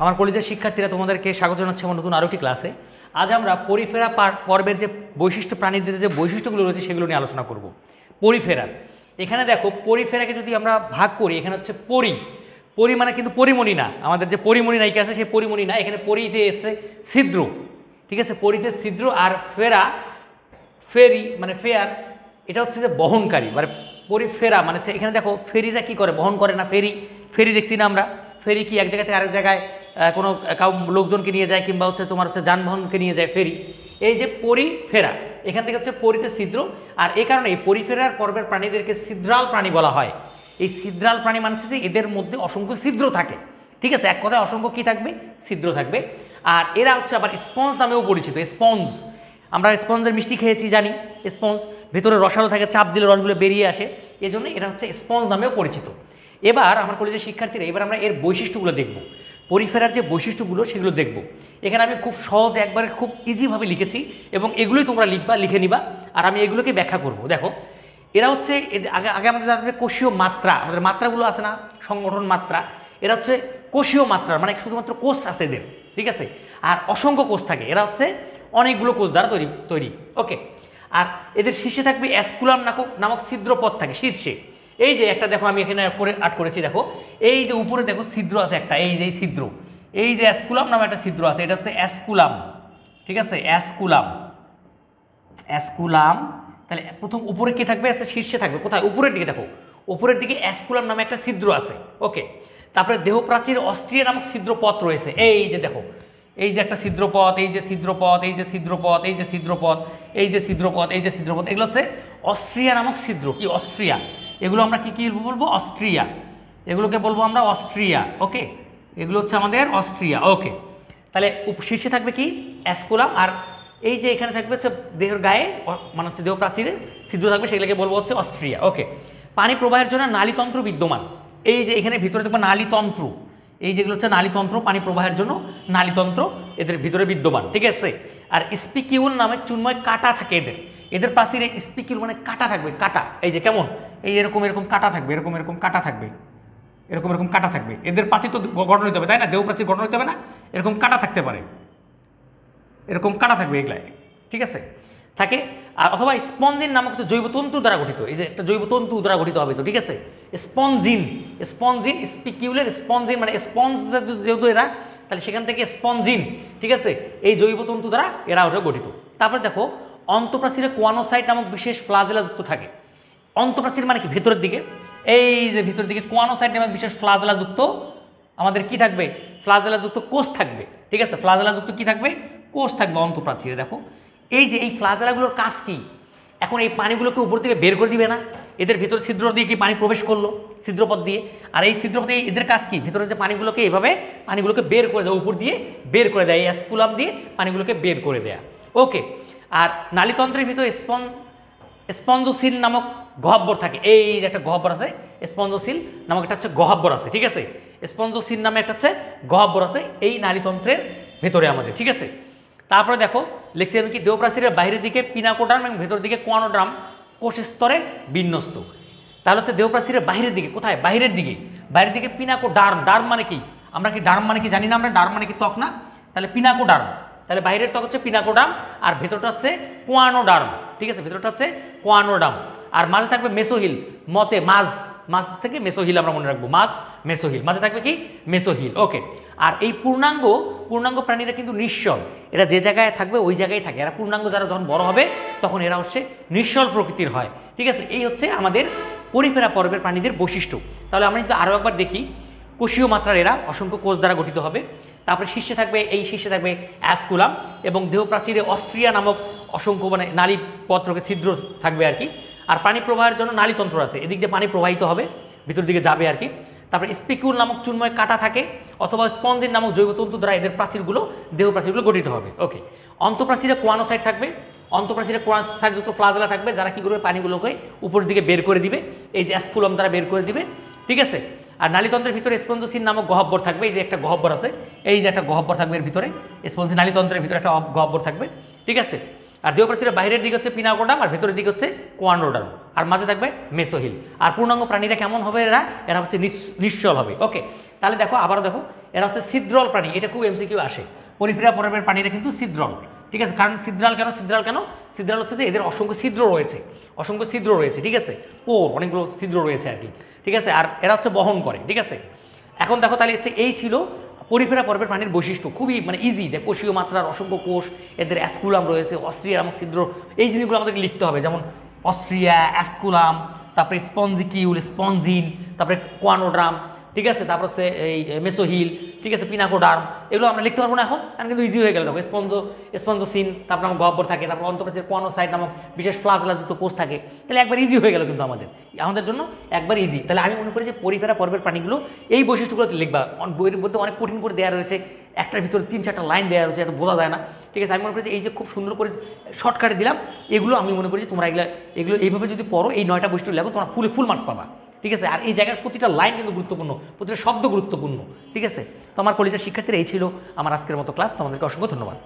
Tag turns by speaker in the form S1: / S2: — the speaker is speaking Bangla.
S1: আমার কলেজের শিক্ষার্থীরা, তোমাদেরকে স্বাগত জানাচ্ছি আমার নতুন আরও একটি ক্লাসে। আজ আমরা পরিফেরা পর্বের যে বৈশিষ্ট্য, প্রাণীদের যে বৈশিষ্ট্যগুলো রয়েছে সেগুলো নিয়ে আলোচনা করব। পরিফেরা, এখানে দেখো পরিফেরাকে যদি আমরা ভাগ করি, এখানে হচ্ছে পরি মানে কিন্তু পরিমণি না, আমাদের যে পরিমণি নায়িকা আছে সেই পরিমণি না, এখানে পরিতে হচ্ছে ছিদ্র, ঠিক আছে, পরিতে ছিদ্র। আর ফেরি মানে ফেয়ার, এটা হচ্ছে যে বহনকারী, মানে পরিফেরা মানে এখানে দেখো ফেরিরা কি করে, বহন করে না। ফেরি দেখছি না আমরা, ফেরি কি এক জায়গা থেকে আরেক জায়গায় কোনো লোকজনকে নিয়ে যায়, কিংবা হচ্ছে তোমার হচ্ছে যানবাহনকে নিয়ে যায় ফেরি। এই যে পরিফেরা, এখান থেকে হচ্ছে পরিতে ছিদ্র। আর এই কারণে এই পরিফেরার পর্বের প্রাণীদেরকে ছিদ্রাল প্রাণী বলা হয়। এই ছিদ্রাল প্রাণী মানে হচ্ছে যে এদের মধ্যে অসংখ্য ছিদ্র থাকে, ঠিক আছে, এক কথায় অসংখ্য কী থাকবে, ছিদ্র থাকবে। আর এরা হচ্ছে আবার স্পঞ্জ নামেও পরিচিত। স্পঞ্জ, আমরা স্পঞ্জের মিষ্টি খেয়েছি জানি, স্পঞ্জ ভেতরে রসালো থাকে, চাপ দিলে রসগুলো বেরিয়ে আসে, এই জন্য এরা হচ্ছে স্পঞ্জ নামেও পরিচিত। এবার আমার কলেজের শিক্ষার্থীরা, এবার আমরা এর বৈশিষ্ট্যগুলো দেখব, পরিফেরার যে বৈশিষ্ট্যগুলো সেগুলো দেখব। এখানে আমি খুব সহজ, একবারে খুব ইজিভাবে লিখেছি এবং এগুলোই তোমরা লিখে নিবা, আর আমি এগুলোকে ব্যাখ্যা করব। দেখো, এরা হচ্ছে আগে আমাদের যাদের কোষীয় মাত্রা, আমাদের মাত্রাগুলো আছে না, সংগঠন মাত্রা, এরা হচ্ছে কোষীয় মাত্রা, মানে শুধুমাত্র কোষ আছে এদের, ঠিক আছে। আর অসংখ্য কোষ থাকে, এরা হচ্ছে অনেকগুলো কোষ দ্বারা তৈরি, ওকে। আর এদের শীর্ষে থাকবে অ্যাসকুলাম নামক ছিদ্রপথ থাকে শীর্ষে। এই যে একটা দেখো, আমি এখানে আর্ট করেছি, দেখো এই যে উপরে দেখো ছিদ্র আছে একটা, এই যে ছিদ্র, এই যে অ্যাসকুলাম নামে একটা ছিদ্র আছে, এটা হচ্ছে অ্যাসকুলাম, ঠিক আছে, অ্যাসকুলাম। তাহলে প্রথম উপরে কি থাকবে, শীর্ষে থাকবে, কোথায়, উপরের দিকে। দেখো উপরের দিকে অ্যাসকুলাম নামে একটা ছিদ্র আছে, ওকে। তারপরে দেহপ্রাচীর অস্ট্রিয়া নামক ছিদ্রপথ রয়েছে, এই যে দেখো, এই যে একটা ছিদ্রপথ, এই যে ছিদ্রপথ, এই যে ছিদ্রপথ, এই যে ছিদ্রপথ, এই যে ছিদ্রপথ, এই যে ছিদ্রপথ, এগুলো হচ্ছে অস্ট্রিয়া নামক ছিদ্র। কি অস্ট্রিয়া, এগুলো আমরা কি বলবো, অস্ট্রিয়া, এগুলোকে বলবো আমরা অস্ট্রিয়া, ওকে। এগুলো হচ্ছে আমাদের অস্ট্রিয়া, ওকে। তাহলে শীর্ষে থাকবে কি, অ্যাসকুলাম। আর এই যে এখানে থাকবে হচ্ছে দেহের গায়ে, মানে হচ্ছে দেহ প্রাচীরে ছিদ্র থাকবে, সেগুলোকে বলবো হচ্ছে অস্ট্রিয়া, ওকে। পানি প্রবাহের জন্য নালীতন্ত্র বিদ্যমান, এই যে এখানে ভিতরে দেখবো নালীতন্ত্র, এই যেগুলো হচ্ছে নালীতন্ত্র, পানি প্রবাহের জন্য নালীতন্ত্র এদের ভিতরে বিদ্যমান, ঠিক আছে। আর স্পিকিউল নামে চুনময় কাটা থাকে এদের প্রাচীরে, স্পিকিউল মানে কাটা থাকবে, কাটা, এই যে কেমন, এই এরকম কাটা থাকবে, এরকম কাটা থাকবে, এরকম কাটা থাকবে। এদের প্রাচীর তো গঠন হতে হবে, তাই না, দেহ প্রাচীর গঠন হতে হবে না, এরকম কাটা থাকতে পারে, এরকম কাটা থাকবে এগুলাই, ঠিক আছে, থাকে। আর অথবা স্পঞ্জিন নামক হচ্ছে জৈবতন্তু দ্বারা গঠিত, এই যে একটা জৈবতন্তু দ্বারা গঠিত হবে তো, ঠিক আছে। স্পঞ্জিন স্পিকিউলের স্পঞ্জিন মানে স্পঞ্জ যেহেতু এরা, তাহলে সেখান থেকে স্পঞ্জিন, ঠিক আছে, এই জৈবতন্তু দ্বারা এরা ওটা গঠিত। তারপরে দেখো অন্তঃপ্রাচীরে কোয়ানোসাইট নামক বিশেষ ফ্লাজেলা যুক্ত থাকে। অন্তঃপ্রাচীর মানে কি, ভেতরের দিকে, এই যে ভিতরের দিকে কোয়ানোসাইট নামক বিশেষ ফ্লাজেলা যুক্ত আমাদের কি থাকবে, ফ্লাজেলা যুক্ত কোষ থাকবে, ঠিক আছে, ফ্লাজেলা যুক্ত কি থাকবে, কোষ থাকবে অন্তঃপ্রাচীরে। দেখো এই যে এই ফ্লাজেলাগুলোর কাজ কি, এখন এই পানিগুলোকে উপর থেকে বের করে দিবে না, এদের ভিতরে ছিদ্র দিয়ে কি পানি প্রবেশ করলো ছিদ্রপথ দিয়ে, আর এই ছিদ্রপথ দিয়ে এদের কাজ কি, ভিতরে যে পানিগুলোকে এভাবে পানিগুলোকে বের করে দেয়, উপর দিয়ে বের করে দেয়, এই অ্যাসকুলাম দিয়ে পানিগুলোকে বের করে দেয়া, ওকে। আর নালীতন্ত্রের ভিতরে স্পঞ্জোসিল নামক গহ্বর থাকে, এই যে একটা গহ্বর আছে, স্পঞ্জোসিল নামক একটা হচ্ছে গহ্বর আছে, ঠিক আছে, স্পঞ্জোসিল নামে একটা হচ্ছে গহ্বর আছে এই নালীতন্ত্রের ভেতরে আমাদের, ঠিক আছে। তারপরে দেখো লিখছি আমি কি, দেহপ্রাচীরের বাইরের দিকে পিনাকোডার্ম এবং ভেতর দিকে কোয়ানোডার্ম কোষ স্তরে বিন্যস্ত। তাহলে হচ্ছে দেহপ্রাচীরের বাইরের দিকে, কোথায়, বাইরের দিকে পিনাকোডার্ম, ডার্ম মানে কি, আমরা কি ডার্ম মানে কি জানি না, আমরা ডার্ম মানে কি ত্বক না, তাহলে পিনাকোডার্ম, তাহলে বাইরের ত্বক হচ্ছে পিনাকোডার্ম, আর ভেতরটা হচ্ছে কোয়ানোডার্ম, ঠিক আছে, ভেতরটা হচ্ছে কোয়ানোডার্ম। আর মাঝে থাকবে মেসোহিল, মাছ থেকে মেসোহিল আমরা মনে রাখবো, মেসোহিল, মাঝে থাকবে কি, মেসোহিল, ওকে। আর এই পূর্ণাঙ্গ প্রাণীরা কিন্তু নিশ্চল, এরা যে জায়গায় থাকবে ওই জায়গায় থাকে, এরা পূর্ণাঙ্গ যারা যখন বড় হবে তখন এরা হচ্ছে নিশ্চল প্রকৃতির হয়, ঠিক আছে। এই হচ্ছে আমাদের পরিফেরা পর্বের প্রাণীদের বৈশিষ্ট্য। তাহলে আমরা যদি আরও একবার দেখি, কোষীয় মাত্রার এরা অসংখ্য কোষ দ্বারা গঠিত হবে। তারপরে শীর্ষে থাকবে অ্যাসকুলাম, এবং দেহপ্রাচীরে অস্ট্রিয়া নামক অসংখ্য মানে নালীপত্রকে ছিদ্র থাকবে আর কি। আর পানি প্রবাহের জন্য নালীতন্ত্র আছে, এদিক দিয়ে পানি প্রবাহিত হবে, ভিতর দিকে যাবে আর কি। তারপরে স্পিকিউল নামক চুনময় কাটা থাকে, অথবা স্পঞ্জিন নামক জৈবতন্তু দ্বারা এদের দেহ প্রাচীরগুলো গঠিত হবে, ওকে। অন্তঃপ্রাচীরে কোয়ানোসাইট থাকবে, অন্তঃপ্রাচীরে কোয়ানোসাইট যুক্ত ফ্লাজেলা থাকবে, যারা কি করবে, পানিগুলোকে উপরের দিকে বের করে দিবে, এই যে অ্যাসকুলাম দ্বারা বের করে দিবে, ঠিক আছে। আর নালীতন্ত্রের ভিতরে স্পঞ্জোসিল নামক গহ্বর থাকবে, এই যে একটা গহ্বর আছে, এই যে একটা গহ্বর থাকবে এর ভিতরে, স্পঞ্জি নালীতন্ত্রের ভিতরে একটা গহ্বর থাকবে, ঠিক আছে। আর দেহপ্রাচীরের বাইরের দিকে হচ্ছে পিনাকোডার্ম, আর ভেতরের দিকে হচ্ছে কোয়ানোডার্ম, আর মাঝে থাকবে মেসোহিল। আর পূর্ণাঙ্গ প্রাণীরা কেমন হবে, এরা হচ্ছে নিশ্চল হবে, ওকে। তাহলে দেখো আবারও দেখো, এরা হচ্ছে ছিদ্রল প্রাণী, এটা খুব এমসিকিউ আসে। পরিফেরা পর্বের প্রাণীরা কিন্তু ছিদ্রল, ঠিক আছে। কারণ ছিদ্রাল কেন, ছিদ্রাল হচ্ছে যে এদের অসংখ্য ছিদ্র রয়েছে, ঠিক আছে, পোর অনেকগুলো ছিদ্র রয়েছে আর কি, ঠিক আছে। আর এরা হচ্ছে বহন করে, ঠিক আছে। এখন দেখো তাহলে হচ্ছে এই ছিল পরিফেরা পর্বের প্রাণীর বৈশিষ্ট্য, খুবই মানে ইজি। কোষীয় মাত্রার অসংখ্য কোষ, এদের অ্যাসকুলাম রয়েছে, অস্ট্রিয়া নামক ছিদ্র, এই জিনিসগুলো আমাদেরকে লিখতে হবে, যেমন অস্ট্রিয়া, অ্যাসকুলাম, তারপরে স্পঞ্জিকিউল, স্পঞ্জিন, তারপরে কোয়ানোড্রাম, ঠিক আছে, তারপর হচ্ছে এই মেসোহিল, ঠিক আছে, পিনাকোডার্ম, এগুলো আমরা লিখতে পারবো না এখন, কারণ কিন্তু ইজি হয়ে গেল। দেখো স্পঞ্জোসিন, তারপর আমার গহ্বর থাকে, তারপর অন্তঃপ্রাচীর কোয়ানোসাইট নামক বিশেষ ফ্লাজেলাযুক্ত কোষ থাকে, তাহলে একবার ইজি হয়ে গেল কিন্তু আমাদের জন্য একবার ইজি। তাহলে আমি মনে করি যে পরিফেরা পর্বের প্রাণীগুলো এই বৈশিষ্ট্যগুলো লিখবা। বইয়ের মধ্যে অনেক কঠিন করে দেওয়া রয়েছে, একটার ভিতরে 3-4টা লাইন দেওয়া রয়েছে, এত বোঝা যায় না, ঠিক আছে। আমি মনে করি যে এই যে খুব সুন্দর করে শর্টকাটে দিলাম, এগুলো আমি মনে করি যে তোমরা এগুলো এইভাবে যদি পড়ো, এই 9টা বৈশিষ্ট্য লেখো, তোমরা ফুল মার্কস পাবা, ঠিক আছে। আর এই জায়গার প্রতিটা লাইন কিন্তু গুরুত্বপূর্ণ, প্রতিটা শব্দ গুরুত্বপূর্ণ, ঠিক আছে। তো আমার কলেজের শিক্ষার্থীরা এই ছিল আমার আজকের মতো ক্লাস, তোমাদেরকে অসংখ্য ধন্যবাদ।